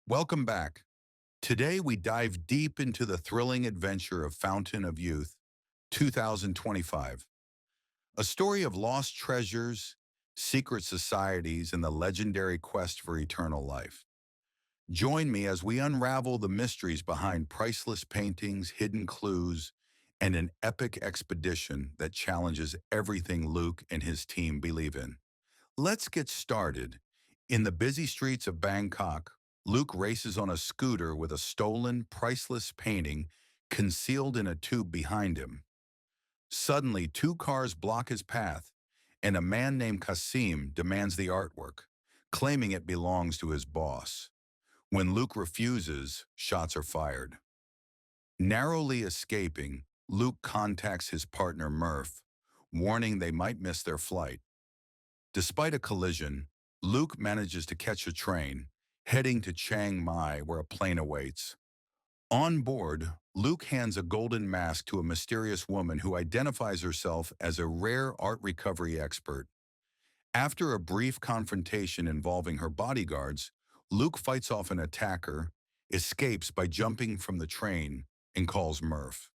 Welcome back. Today we dive deep into the thrilling adventure of Fountain of Youth 2025, a story of lost treasures, secret societies, and the legendary quest for eternal life. Join me as we unravel the mysteries behind priceless paintings, hidden clues, and an epic expedition that challenges everything Luke and his team believe in. Let's get started. In the busy streets of Bangkok, Luke races on a scooter with a stolen, priceless painting concealed in a tube behind him. Suddenly, two cars block his path, and a man named Kasim demands the artwork, claiming it belongs to his boss. When Luke refuses, shots are fired. Narrowly escaping, Luke contacts his partner Murph, warning they might miss their flight. Despite a collision, Luke manages to catch a train, heading to Chiang Mai where a plane awaits. On board, Luke hands a golden mask to a mysterious woman who identifies herself as a rare art recovery expert. After a brief confrontation involving her bodyguards, Luke fights off an attacker, escapes by jumping from the train, and calls Murph.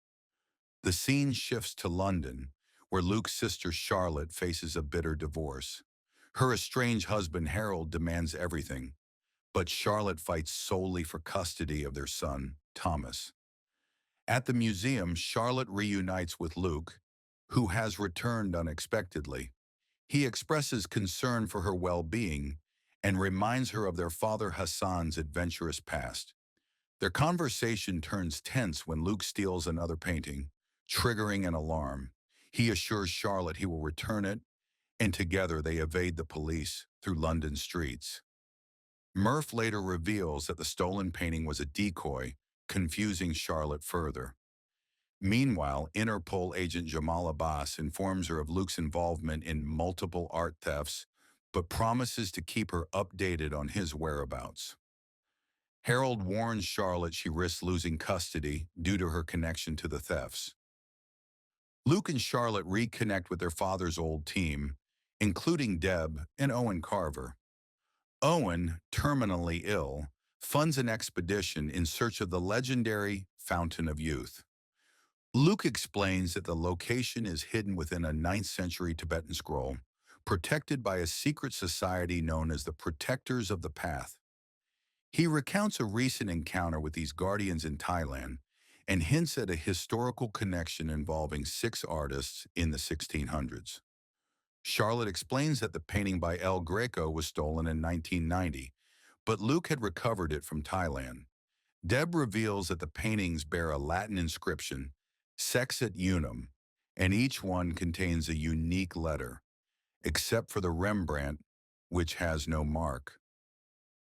The scene shifts to London, where Luke's sister Charlotte faces a bitter divorce. Her estranged husband Harold demands everything, but Charlotte fights solely for custody of their son, Thomas. At the museum, Charlotte reunites with Luke, who has returned unexpectedly. He expresses concern for her well-being and reminds her of their father Hassan's adventurous past. Their conversation turns tense when Luke steals another painting, triggering an alarm. He assures Charlotte he will return it, and together they evade the police through London streets. Murph later reveals that the stolen painting was a decoy, confusing Charlotte further. Meanwhile, Interpol agent Jamal Abbas informs her of Luke's involvement in multiple art thefts, but promises to keep her updated on his whereabouts. Harold warns Charlotte she risks losing custody due to her connection to the thefts. Luke and Charlotte reconnect with their father's old team, including Deb and Owen Carver. Owen, terminally ill, funds an expedition in search of the legendary Fountain of Youth. Luke explains that the location is hidden within a 9th century Tibetan scroll, protected by a secret society known as the Protectors of the Path. He recounts a recent encounter with these guardians in Thailand and hints at a historical connection involving six artists in the 1600s. Charlotte explains that the painting by El Greco was stolen in 1990, but Luke had recovered it from Thailand. Deb reveals that the paintings bear a Latin inscription, Sexit Unum, and each one contains a unique letter, except for the Rembrandt, which has no mark.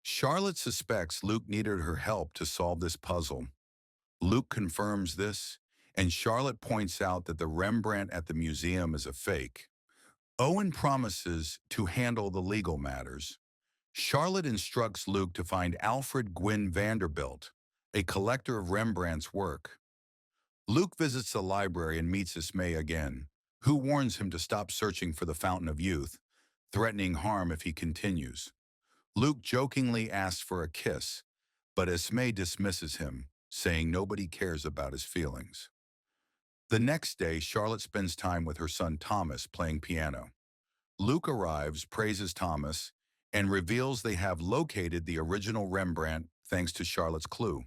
Charlotte suspects Luke needed her help to solve this puzzle. Luke confirms this, and Charlotte points out that the Rembrandt at the museum is a fake. Owen promises to handle the legal matters. Charlotte instructs Luke to find Alfred Gwyn Vanderbilt, a collector of Rembrandt's work. Luke visits the library and meets Ismay again, who warns him to stop searching for the Fountain of Youth, threatening harm if he continues. Luke jokingly asks for a kiss, but Ismay dismisses him, saying nobody cares about his feelings. The next day, Charlotte spends time with her son Thomas playing piano. Luke arrives, praises Thomas, and reveals they have located the original Rembrandt thanks to Charlotte's clue.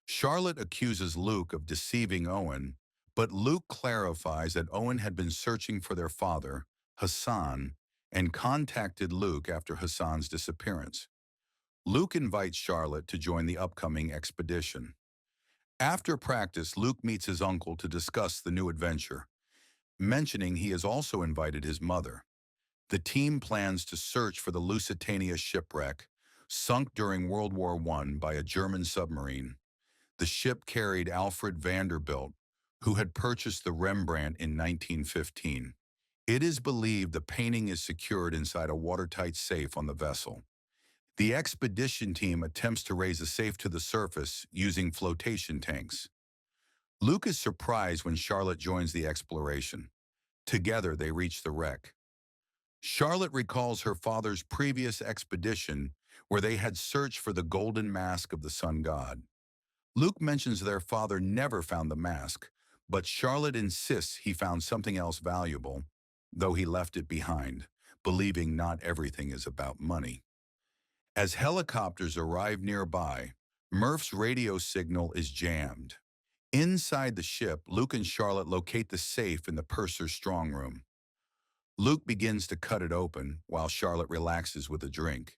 Charlotte accuses Luke of deceiving Owen, but Luke clarifies that Owen had been searching for their father, Hassan, and contacted Luke after Hassan's disappearance. Luke invites Charlotte to join the upcoming expedition. After practice, Luke meets his uncle to discuss the new adventure, mentioning he has also invited his mother. The team plans to search for the Lusitania shipwreck, sunk during World War I by a German submarine. The ship carried Alfred Vanderbilt, who had purchased the Rembrandt in 1915. It is believed the painting is secured inside a watertight safe on the vessel. The expedition team attempts to raise the safe to the surface using flotation tanks. Luke is surprised when Charlotte joins the exploration. Together, they reach the wreck. Charlotte recalls her father's previous expedition, where they had searched for the golden mask of the sun god. Luke mentions their father never found the mask, but Charlotte insists he found something else valuable, though he left it behind, believing not everything is about money. As helicopters arrive nearby, Murph's radio signal is jammed. Inside the ship, Luke and Charlotte locate the safe in the purser's strong room. Luke begins to cut it open while Charlotte relaxes with a drink.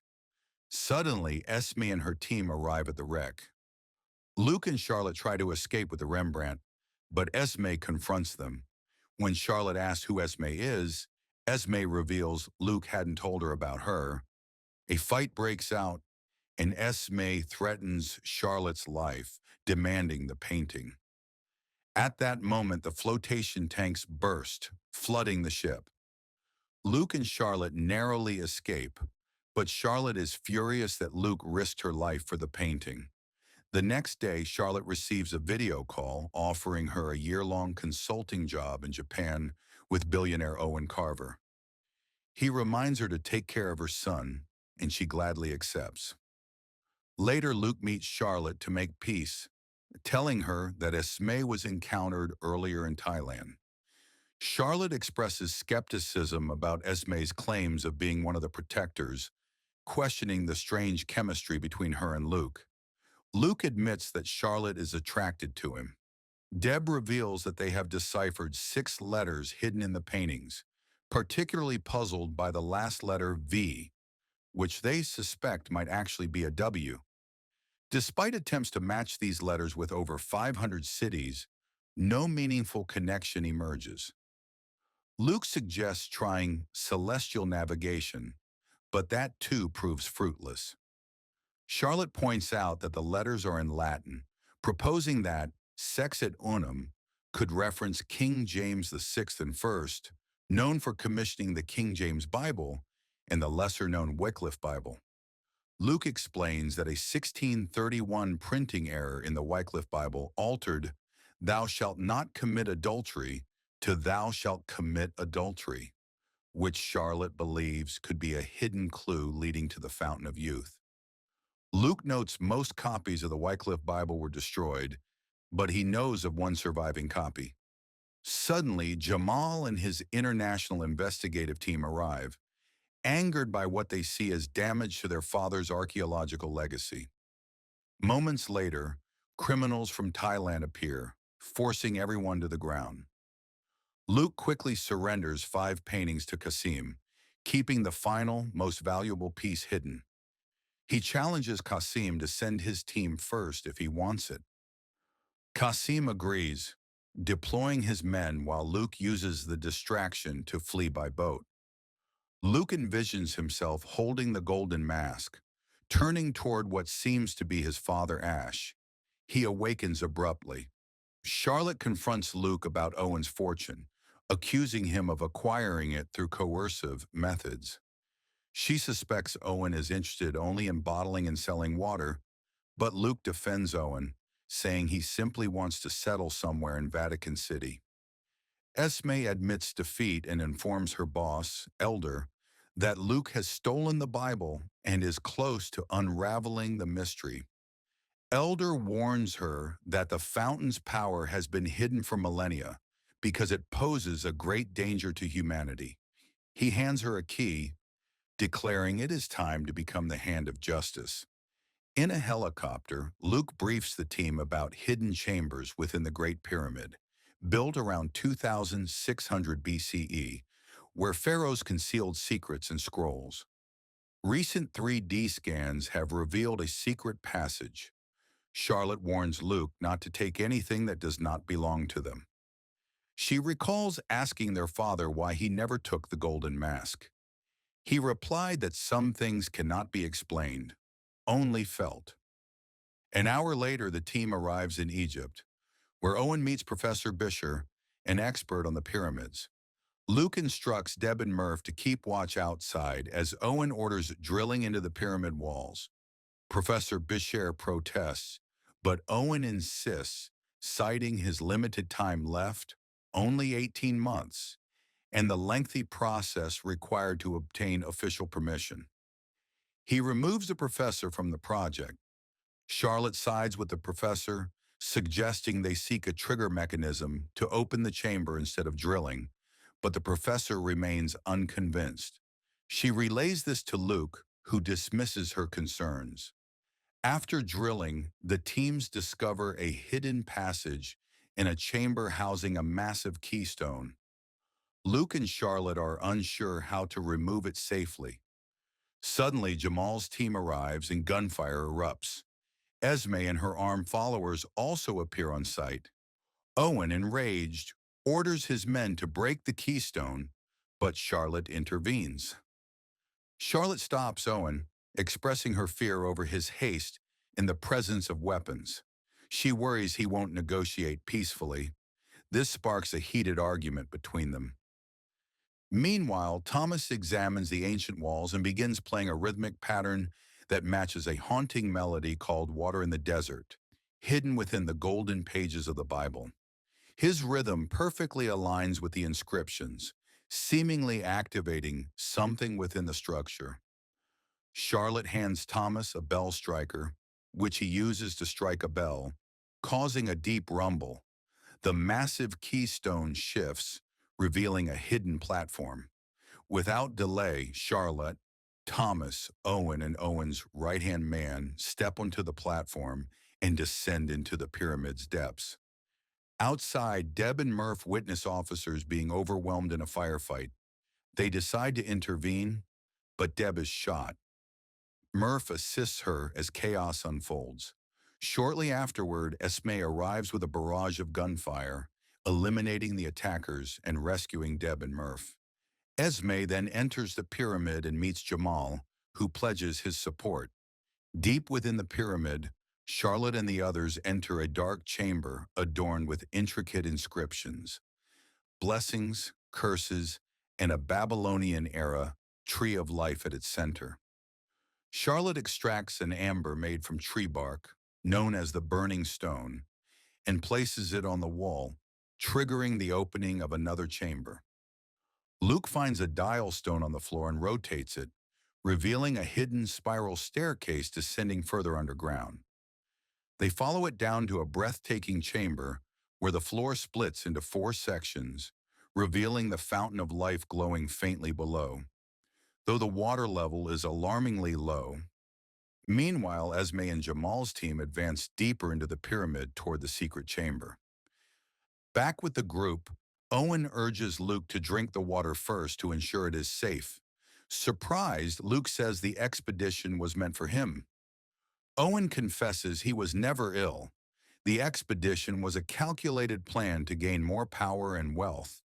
Suddenly, Esme and her team arrive at the wreck. Luke and Charlotte try to escape with the Rembrandt, but Esme confronts them. When Charlotte asks who Esme is, Esme reveals Luke hadn't told her about her. A fight breaks out, and Esme threatens Charlotte's life, demanding the painting. At that moment, the flotation tanks burst, flooding the ship. Luke and Charlotte narrowly escape, but Charlotte is furious that Luke risked her life for the painting. The next day, Charlotte receives a video call offering her a year-long consulting job in Japan with billionaire Owen Carver. He reminds her to take care of her son, and she gladly accepts. Later, Luke meets Charlotte to make peace, telling her that Esme was encountered earlier in Thailand. Charlotte expresses skepticism about Esme's claims of being one of the protectors, questioning the strange chemistry between her and Luke. Luke admits that Charlotte is attracted to him. Deb reveals that they have deciphered 6 letters hidden in the paintings, particularly puzzled by the last letter V, which they suspect might actually be a W. Despite attempts to match these letters with over 500 cities, no meaningful connection emerges. Luke suggests trying celestial navigation, but that too proves fruitless. Charlotte points out that the letters are in Latin, proposing that sex et unum could reference King James VI and I, known for commissioning the King James Bible and the lesser-known Wycliffe Bible. Luke explains that a 1631 printing error in the Wycliffe Bible altered "thou shalt not commit adultery" to "thou shalt commit adultery," which Charlotte believes could be a hidden clue leading to the Fountain of Youth. Luke notes most copies of the Wycliffe Bible were destroyed, but he knows of one surviving copy. Suddenly, Jamal and his international investigative team arrive, angered by what they see as damage to their father's archaeological legacy. Moments later, criminals from Thailand appear, forcing everyone to the ground. Luke quickly surrenders 5 paintings to Qasim, keeping the final, most valuable piece hidden. He challenges Qasim to send his team first if he wants it. Qasim agrees, deploying his men while Luke uses the distraction to flee by boat. Luke envisions himself holding the golden mask, turning toward what seems to be his father Ash. He awakens abruptly. Charlotte confronts Luke about Owen's fortune, accusing him of acquiring it through coercive methods. She suspects Owen is interested only in bottling and selling water, but Luke defends Owen, saying he simply wants to settle somewhere in Vatican City. Esme admits defeat and informs her boss, Elder, that Luke has stolen the Bible and is close to unraveling the mystery. Elder warns her that the fountain's power has been hidden for millennia because it poses a great danger to humanity. He hands her a key, declaring it is time to become the hand of justice. In a helicopter, Luke briefs the team about hidden chambers within the Great Pyramid, built around 2600 BCE, where pharaohs concealed secrets and scrolls. Recent 3D scans have revealed a secret passage. Charlotte warns Luke not to take anything that does not belong to them. She recalls asking their father why he never took the golden mask. He replied that some things cannot be explained, only felt. An hour later, the team arrives in Egypt, where Owen meets Professor Bisher, an expert on the pyramids. Luke instructs Deb and Murph to keep watch outside as Owen orders drilling into the pyramid walls. Professor Bisher protests, but Owen insists, citing his limited time left, only 18 months, and the lengthy process required to obtain official permission. He removes the professor from the project. Charlotte sides with the professor, suggesting they seek a trigger mechanism to open the chamber instead of drilling, but the professor remains unconvinced. She relays this to Luke, who dismisses her concerns. After drilling, the teams discover a hidden passage in a chamber housing a massive keystone. Luke and Charlotte are unsure how to remove it safely. Suddenly, Jamal's team arrives and gunfire erupts. Esme and her armed followers also appear on site. Owen, enraged, orders his men to break the keystone, but Charlotte intervenes. Charlotte stops Owen, expressing her fear over his haste in the presence of weapons. She worries he won't negotiate peacefully. This sparks a heated argument between them. Meanwhile, Thomas examines the ancient walls and begins playing a rhythmic pattern that matches a haunting melody called Water in the Desert, hidden within the golden pages of the Bible. His rhythm perfectly aligns with the inscriptions, seemingly activating something within the structure. Charlotte hands Thomas a bell striker, which he uses to strike a bell, causing a deep rumble. The massive keystone shifts, revealing a hidden platform. Without delay, Charlotte, Thomas, Owen, and Owen's right-hand man step onto the platform and descend into the pyramid's depths. Outside, Deb and Murph witness officers being overwhelmed in a firefight. They decide to intervene, but Deb is shot. Murph assists her as chaos unfolds. Shortly afterward, Esme arrives with a barrage of gunfire, eliminating the attackers and rescuing Deb and Murph. Esme then enters the pyramid and meets Jamal, who pledges his support. Deep within the pyramid, Charlotte and the others enter a dark chamber adorned with intricate inscriptions, blessings, curses, and a Babylonian-era tree of life at its center. Charlotte extracts an amber made from tree bark, known as the Burning Stone, and places it on the wall, triggering the opening of another chamber. Luke finds a dial stone on the floor and rotates it, revealing a hidden spiral staircase descending further underground. They follow it down to a breathtaking chamber where the floor splits into 4 sections, revealing the fountain of life glowing faintly below, though the water level is alarmingly low. Meanwhile, Esme and Jamal's team advance deeper into the pyramid toward the secret chamber. Back with the group, Owen urges Luke to drink the water first to ensure it is safe. Surprised, Luke says the expedition was meant for him. Owen confesses he was never ill. The expedition was a calculated plan to gain more power and wealth.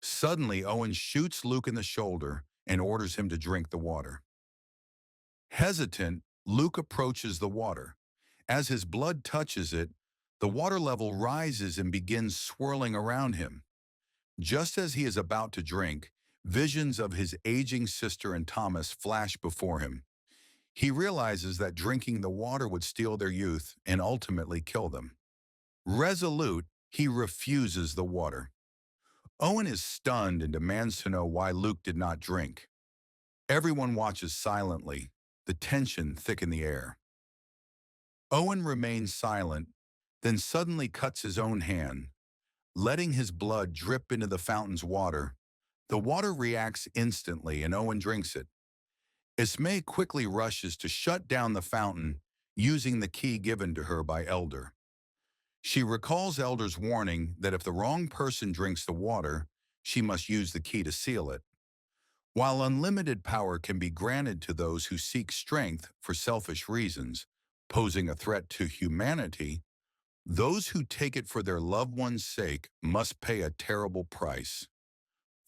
Suddenly, Owen shoots Luke in the shoulder and orders him to drink the water. Hesitant, Luke approaches the water. As his blood touches it, the water level rises and begins swirling around him. Just as he is about to drink, visions of his aging sister and Thomas flash before him. He realizes that drinking the water would steal their youth and ultimately kill them. Resolute, he refuses the water. Owen is stunned and demands to know why Luke did not drink. Everyone watches silently, the tension thick in the air. Owen remains silent, then suddenly cuts his own hand, letting his blood drip into the fountain's water. The water reacts instantly and Owen drinks it. Esme quickly rushes to shut down the fountain, using the key given to her by Elder. She recalls Elder's warning that if the wrong person drinks the water, she must use the key to seal it. While unlimited power can be granted to those who seek strength for selfish reasons, posing a threat to humanity, those who take it for their loved one's sake must pay a terrible price.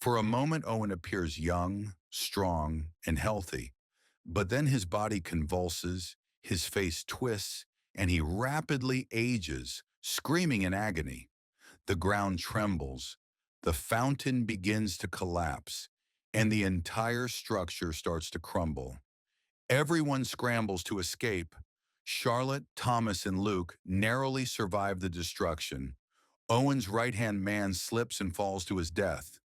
For a moment, Owen appears young, strong, and healthy, but then his body convulses, his face twists, and he rapidly ages, screaming in agony. The ground trembles, the fountain begins to collapse, and the entire structure starts to crumble. Everyone scrambles to escape. Charlotte, Thomas, and Luke narrowly survive the destruction. Owen's right-hand man slips and falls to his death.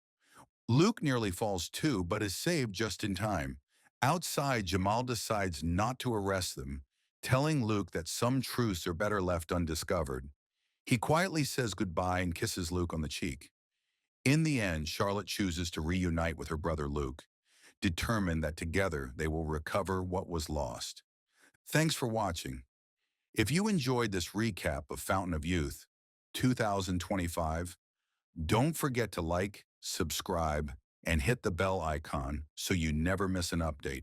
Luke nearly falls too, but is saved just in time. Outside, Jamal decides not to arrest them, telling Luke that some truths are better left undiscovered. He quietly says goodbye and kisses Luke on the cheek. In the end, Charlotte chooses to reunite with her brother Luke, determined that together they will recover what was lost. Thanks for watching. If you enjoyed this recap of Fountain of Youth 2025, don't forget to like, subscribe, and hit the bell icon so you never miss an update.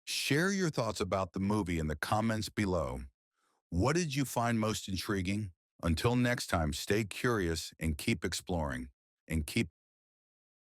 Share your thoughts about the movie in the comments below. What did you find most intriguing? Until next time, stay curious and keep exploring. And keep